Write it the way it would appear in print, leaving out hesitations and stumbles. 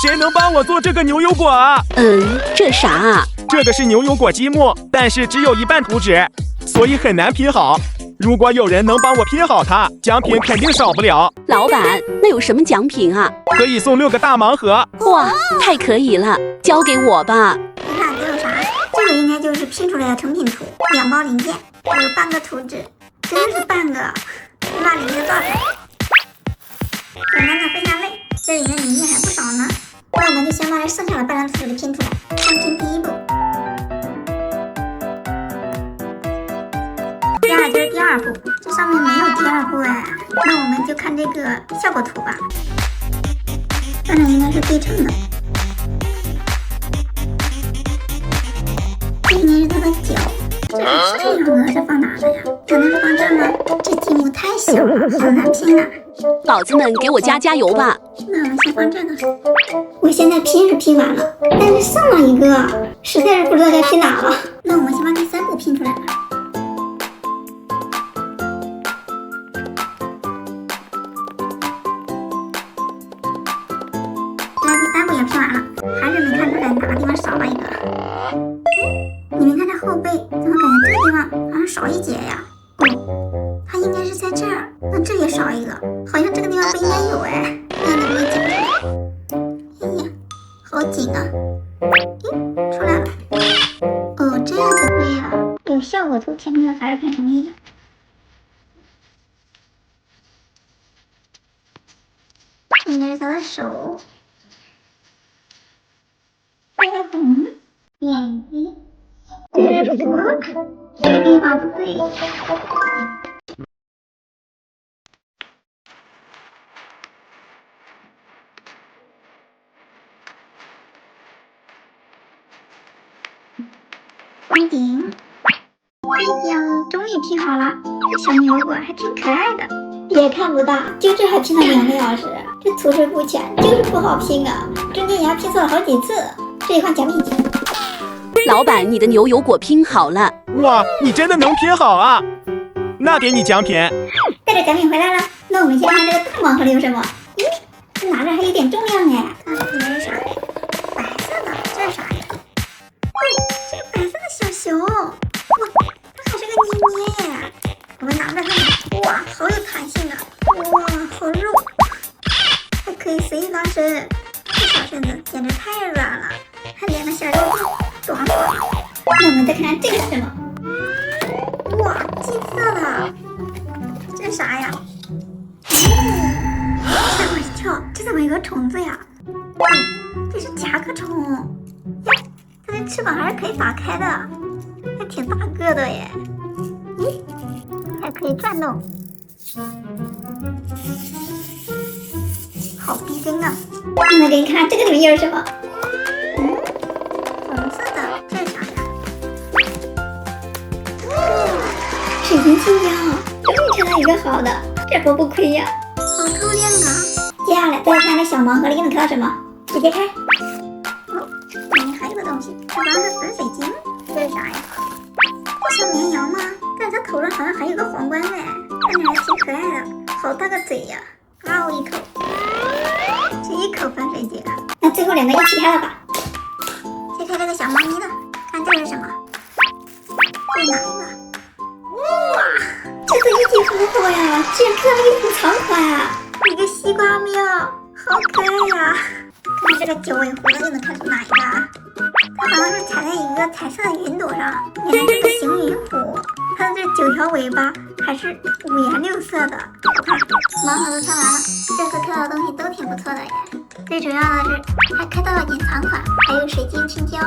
谁能帮我做这个牛油果啊？这啥啊？这个是牛油果积木，但是只有一半图纸，所以很难拼好。如果有人能帮我拼好它，奖品肯定少不了。老板，那有什么奖品啊？可以送6个大盲盒。哇，太可以了，交给我吧。你看这有啥？这个应该就是拼出来的成品图，2包零件，还有半个图纸，真是半个，那里面的造牌。简单的非常累，这里面零件还不少呢。那我们就先把这剩下的半张图纸拼出来，先拼第一步。接下来就是第2步，这上面没有第2步哎，那我们就看这个效果图吧。反正应该是对称的。这应该是它的脚，这个这样的是放哪了呀？可能是放这儿吗？这积木太小了，好难拼啊！宝子们，给我加油吧！那我们先放这个。我现在拼是拼完了，但是剩了一个，实在是不知道该拼哪了。那我们先把第3步拼出来吧。那第3步也拼完了，还是没看出来哪个地方少了一个。你们看这后背，怎么感觉这个地方好像少一节呀？哦，它应该是在这儿，那这也少一个，好像这个地方不应该有哎。那能不能紧出来？哎呀，好紧啊！出来了。哦，这样就可以了。有效果图前面还是很容易的。应该是他的手。眼睛。这是左，这个地方不对。观景。哎呀，终于拼好了！这小牛油果还挺可爱的，也看不到，就这还拼了2个小时，这图纸不全，就是不好拼啊！中间也要拼错了好几次，这一换奖品集。老板，你的牛油果拼好了。哇，你真的能拼好啊！那给你奖品。带着奖品回来了，那我们先看这个大盲盒里有什么？咦，这拿着还有点重量哎。看看里面是啥？白色的，这是啥呀？这个白色的小熊，哇，它还是个捏捏耶！我们拿着它，哇，好有弹性啊！哇，好肉，还可以随意拉伸。这小身子简直太软了，还连个小肉柱，爽爽。那我们再看看这个是什么？哇，金色的，这是啥呀？吓我一跳，这怎么有个虫子呀？这是甲壳虫呀，它的翅膀还是可以打开的，还挺大个的耶。咦，还可以转动，好逼真啊！那我给你看这个里面又是什么？红色的，这是啥呀？水晶青椒，终于看到一个好的，这波不亏呀，好透亮啊！接下来再看这小盲盒里能看到什么？不揭开。哦，里面还有个东西，这好像是粉水晶，这是啥呀？这小绵羊吗？但是它头上好像还有个皇冠嘞，看着还挺可爱的，好大个嘴呀！啊，我一口，这一口粉水晶。那最后2个一起开了吧？先开这个小猫咪的，看这是什么？这是哪一个？哇，这个一体很火呀，居然看到一个隐藏款，一个西瓜喵，好可爱呀！看这个9尾狐的就能看出哪一个啊？它好像是踩在一个彩色的云朵上，原来是个行云虎，它的这9条尾巴还是5颜6色的。看，盲盒都看完了，这次看到的东西都挺不错的耶。最主要的是还看到了隐藏款，还有水晶青椒。